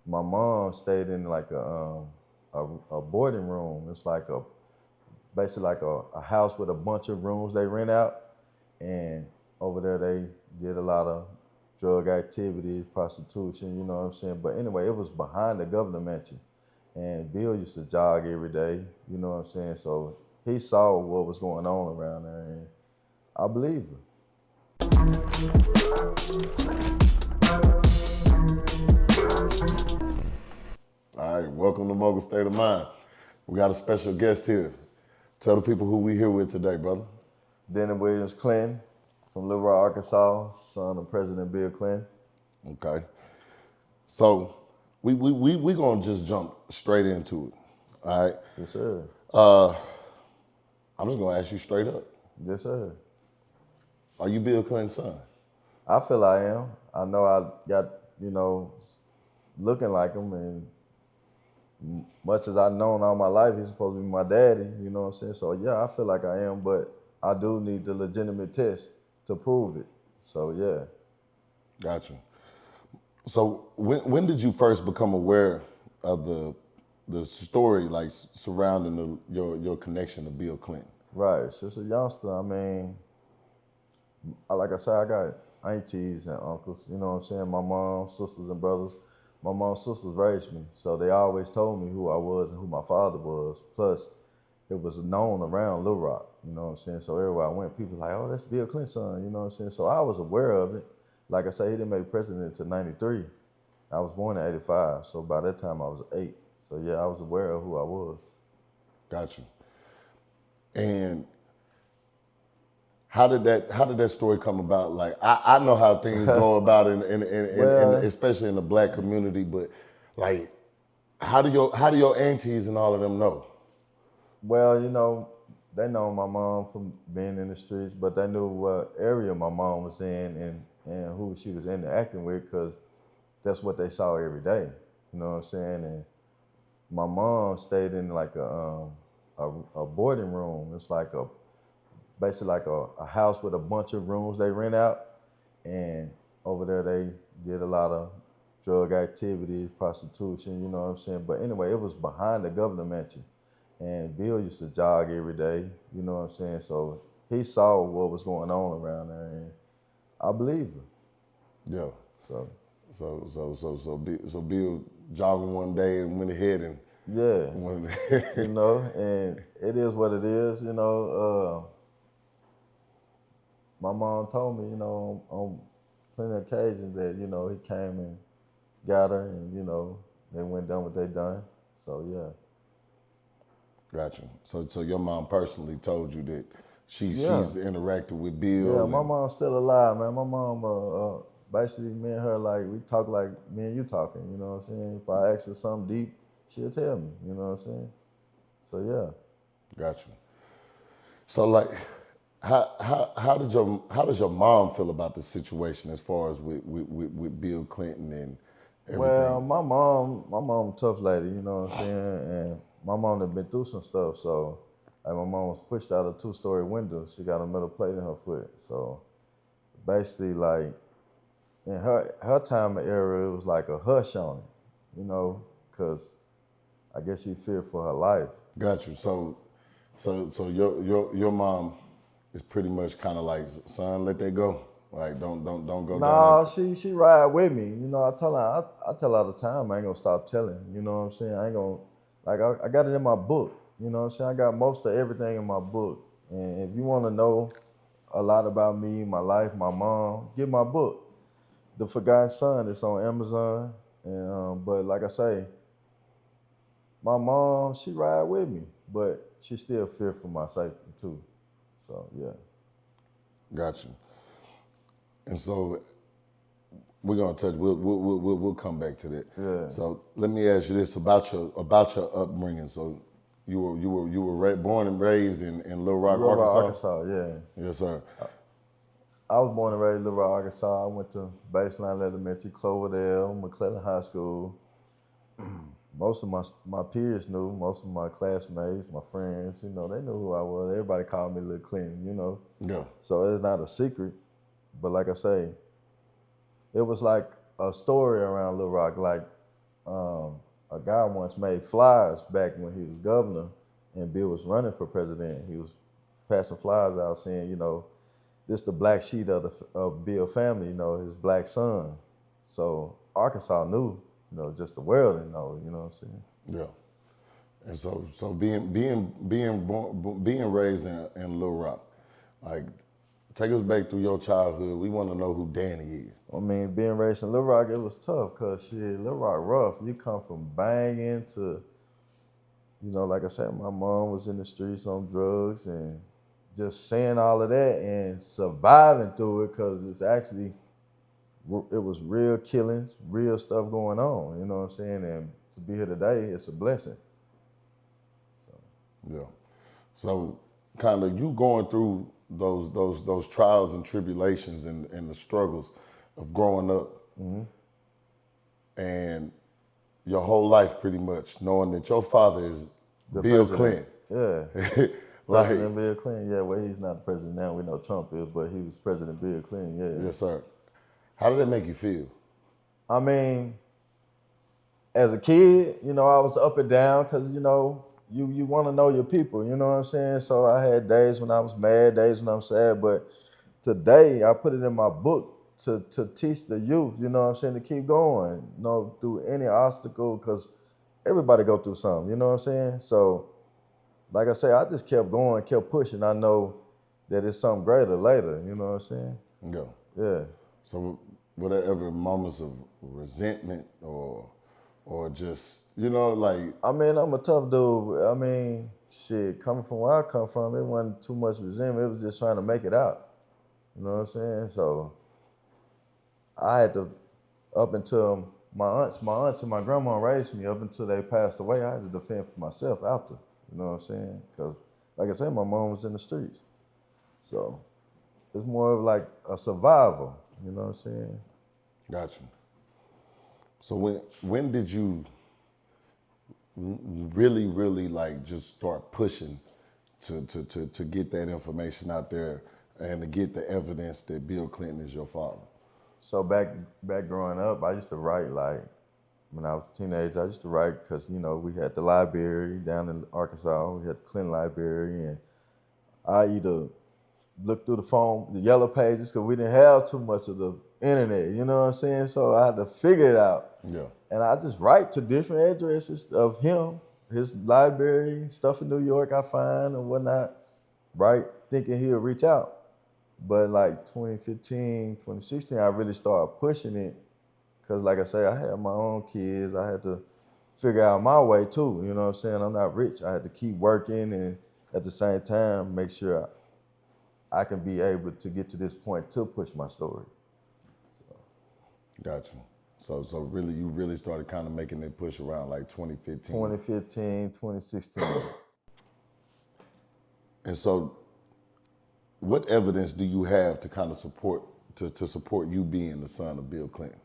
my mom stayed in like a boarding room. It's like basically like a house with a bunch of rooms they rent out, and over there they did a lot of drug activities, prostitution, you know what I'm saying? But anyway, it was behind the governor mansion. And Bill used to jog every day, you know what I'm saying? So he saw what was going on around there, and I believe him. All right, welcome to Mogul State of Mind. We got a special guest here. Tell the people who we here with today, brother. Danney Williams Clinton from Little Rock, Arkansas, son of President Bill Clinton. Okay. So we gonna just jump straight into it. All right. Yes, sir. I'm just gonna ask you straight up. Yes, sir. Are you Bill Clinton's son? I feel I am. I know I got, looking like him, and much as I've known all my life, he's supposed to be my daddy, you know what I'm saying? So yeah, I feel like I am, but I do need the legitimate test to prove it. So yeah. Gotcha. So when did you first become aware of the story like surrounding your connection to Bill Clinton? Right, since a youngster, I mean, like I said, I got aunties and uncles, you know what I'm saying? My mom, sisters and brothers. My mom's sisters raised me, so they always told me who I was and who my father was. Plus, it was known around Little Rock, you know what I'm saying? So everywhere I went, people were like, oh, that's Bill Clinton's son, you know what I'm saying? So I was aware of it. Like I said, he didn't make president until 93. I was born in 85, so by that time I was 8. So yeah, I was aware of who I was. Got you. And how did that story come about? Like I know how things go about in especially in the black community, but like how do your aunties and all of them know? Well, they know my mom from being in the streets, but they knew what area my mom was in and who she was interacting with, because that's what they saw every day. You know what I'm saying? And my mom stayed in like a boarding room. It's like basically like a house with a bunch of rooms they rent out, and over there they did a lot of drug activities, prostitution, you know what I'm saying? But anyway, it was behind the governor mansion, and Bill used to jog every day, you know what I'm saying? So he saw what was going on around there, and I believe him. Yeah. So Bill jogging one day and went ahead and yeah, and it is what it is, My mom told me, on plenty of occasions that, he came and got her, and, they went done what they done. So, yeah. Gotcha. So your mom personally told you that she's interacted with Bill? Yeah, my mom's still alive, man. My mom, basically, me and her, like, we talk like me and you talking, you know what I'm saying? If I ask her something deep, she'll tell me, you know what I'm saying? So, yeah. Gotcha. So, like, how does your mom feel about the situation as far as with Bill Clinton and everything? Well, my mom a tough lady, you know what I'm saying? And my mom had been through some stuff, so like my mom was pushed out a 2-story window. She got a metal plate in her foot. So basically, like, in her time of era, it was like a hush on it, because I guess she feared for her life. Got you. So your mom is pretty much kind of like, son, let that go. Like, don't go down. No, she ride with me. I tell her all the time, I ain't gonna stop telling. You know what I'm saying? I ain't gonna, like, I got it in my book. You know what I'm saying? I got most of everything in my book. And if you want to know a lot about me, my life, my mom, get my book, The Forgotten Son. It's on Amazon. And but like I say, my mom, she ride with me, but she still fear for my safety too. So yeah. Gotcha. And so we're gonna touch. We'll come back to that. Yeah. So let me ask you this about your upbringing. So you were born and raised in Little Rock, Arkansas. Yeah. Yes, sir. I was born and raised in Little Rock, Arkansas. I went to Baseline Elementary, Cloverdale, McClellan High School. Most of my peers knew, most of my classmates, my friends, they knew who I was. Everybody called me Little Clinton, Yeah. So it's not a secret. But like I say, it was like a story around Little Rock. Like a guy once made flyers back when he was governor and Bill was running for president. He was passing flyers out saying, this the black sheep of Bill family, his black son. So Arkansas knew, just the world didn't know, you know what I'm saying? Yeah. And so being raised in Little Rock, like, take us back through your childhood. We want to know who Danney is. I mean, being raised in Little Rock, it was tough because Little Rock rough. You come from banging to, like I said, my mom was in the streets on drugs and just saying all of that and surviving through it because it was real killings, real stuff going on, you know what I'm saying? And to be here today, it's a blessing. Yeah. So kind of you going through those trials and tribulations and the struggles of growing up, and your whole life pretty much knowing that your father is Bill Clinton. Yeah. Like, President Bill Clinton, yeah, well, he's not the president now, we know Trump is, but he was President Bill Clinton, yeah. Yes, sir. How did that make you feel? I mean, as a kid, I was up and down because, you want to know your people, you know what I'm saying? So I had days when I was mad, days when I'm sad, but today I put it in my book to teach the youth, you know what I'm saying, to keep going, through any obstacle because everybody go through something, you know what I'm saying? So, like I say, I just kept going, kept pushing. I know that it's something greater later, you know what I'm saying? Yeah. Yeah. So were there ever moments of resentment or just, like... I mean, I'm a tough dude. I mean, shit, coming from where I come from, it wasn't too much resentment. It was just trying to make it out. You know what I'm saying? So I had to, up until my aunts and my grandma raised me, up until they passed away, I had to defend for myself after. You know what I'm saying? Because, like I said, my mom was in the streets. So it's more of like a survival. You know what I'm saying? Gotcha. So when did you really, really like just start pushing to get that information out there and to get the evidence that Bill Clinton is your father? So back growing up, I used to write like, when I was a teenager, I used to write because, we had the library down in Arkansas, we had the Clinton Library, and I either look through the yellow pages, because we didn't have too much of the internet, you know what I'm saying? So I had to figure it out. Yeah. And I just write to different addresses of him, his library, stuff in New York I find and whatnot, right? Thinking he'll reach out. But like 2015, 2016, I really started pushing it. Because like I say, I had my own kids. I had to figure out my way too, you know what I'm saying? I'm not rich. I had to keep working and at the same time make sure I can be able to get to this point to push my story. Gotcha. So really, you really started kind of making that push around like 2015. 2015, 2016. And so what evidence do you have to kind of support you being the son of Bill Clinton?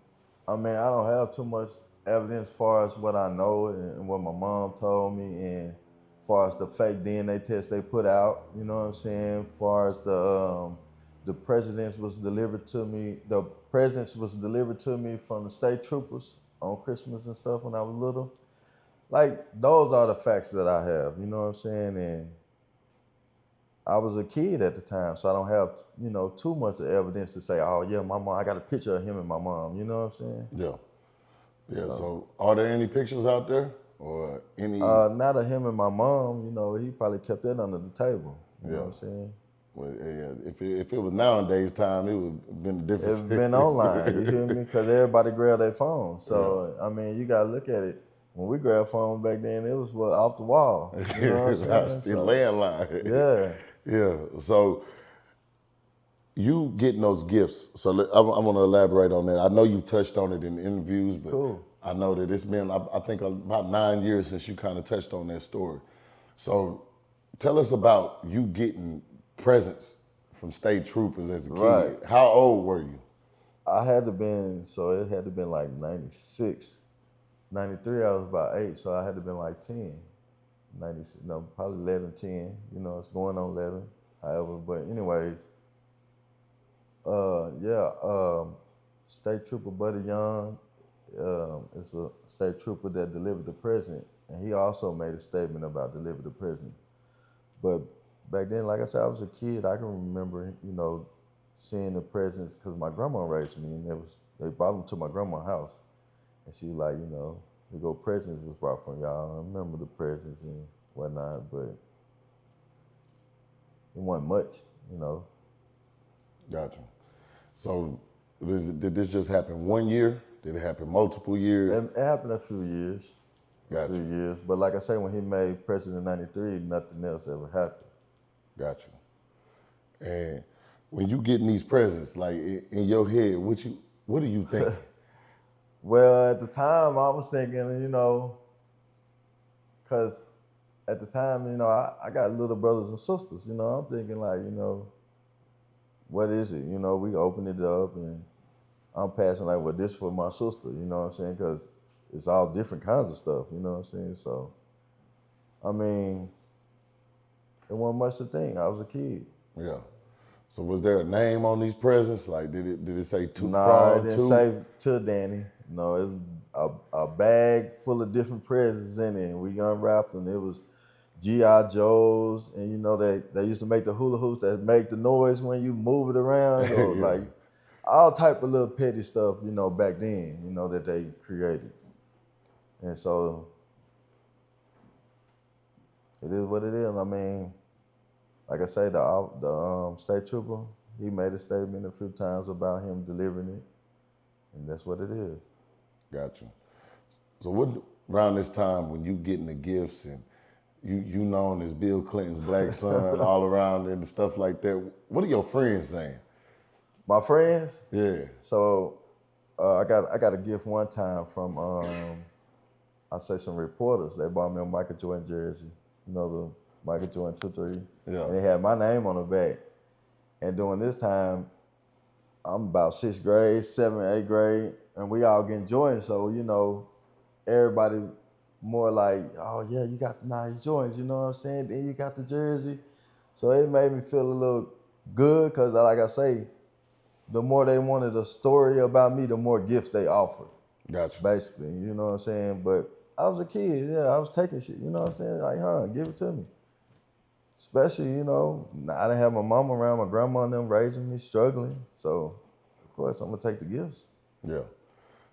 I mean, I don't have too much evidence as far as what I know and what my mom told me, and as far as the fake DNA test they put out, you know what I'm saying? As far as the presents was delivered to me from the state troopers on Christmas and stuff when I was little. Like, those are the facts that I have, you know what I'm saying? And I was a kid at the time, so I don't have, too much of evidence to say, oh yeah, my mom, I got a picture of him and my mom, you know what I'm saying? Yeah. Yeah, so are there any pictures out there or any? Not of him and my mom, he probably kept that under the table, you know what I'm saying? Well, yeah, if it was nowadays time, it would have been a different. It's been online, you hear me? Because everybody grabbed their phone. So, I mean, you got to look at it. When we grabbed phones back then, it was off the wall. You know what I'm saying? Still landline. Yeah. Yeah. So you getting those gifts. So I want to elaborate on that. I know you've touched on it in interviews, but Cool. I know that it's been, I think, about 9 years since you kind of touched on that story. So tell us about you getting presents from state troopers as a kid. Right. How old were you? It had to been like 96. 93, I was about 8, so I had to been like 10. 96, no, probably 11, 10. It's going on 11. However, but anyways, State Trooper Buddy Young, it's a state trooper that delivered the present, and he also made a statement about deliver the present. But back then, like I said, I was a kid. I can remember, seeing the presents because my grandma raised me, and they brought them to my grandma's house, and she was like, we go presents was brought from y'all. I remember the presents and whatnot, but it wasn't much. Gotcha. So did this just happen one year? Did it happen multiple years? It happened a few years. Gotcha. A few years. But like I say, when he made President in 93, nothing else ever happened. Gotcha. And when you getting these presents, like in your head, what do you think? Well, at the time, I was thinking, because at the time, I got little brothers and sisters, I'm thinking like, what is it? We opened it up and I'm passing like, well, this for my sister, you know what I'm saying? Because it's all different kinds of stuff, you know what I'm saying? So, I mean, it wasn't much to think. I was a kid. Yeah. So was there a name on these presents? Like, did it say two? No, it didn't say to Danney. No, it was a bag full of different presents in it, and we unwrapped them. It was G.I. Joes, and they used to make the hula hoops that make the noise when you move it around, or Yeah. like all type of little petty stuff, back then, that they created. And so it is what it is. I mean, like I say, the state trooper, he made a statement a few times about him delivering it, and that's what it is. Gotcha. So what around this time when you getting the gifts and you known as Bill Clinton's black son all around and stuff like that, what are your friends saying? My friends? Yeah. So I got a gift one time from I say some reporters. They bought me a Michael Jordan jersey, the Michael Jordan 2-3. Yeah. And they had my name on the back. And during this time, I'm about 6th grade, 7th, 8th grade, and we all getting Jordans. So, everybody more like, oh yeah, you got the nice Jordans, you know what I'm saying? Then you got the jersey. So it made me feel a little good because like I say, the more they wanted a story about me, the more gifts they offered. Gotcha. Basically, you know what I'm saying? But I was a kid, yeah, I was taking shit, you know what I'm saying? Like, give it to me. Especially, I didn't have my mom around, my grandma and them raising me, struggling. So, of course, I'm gonna take the gifts. Yeah.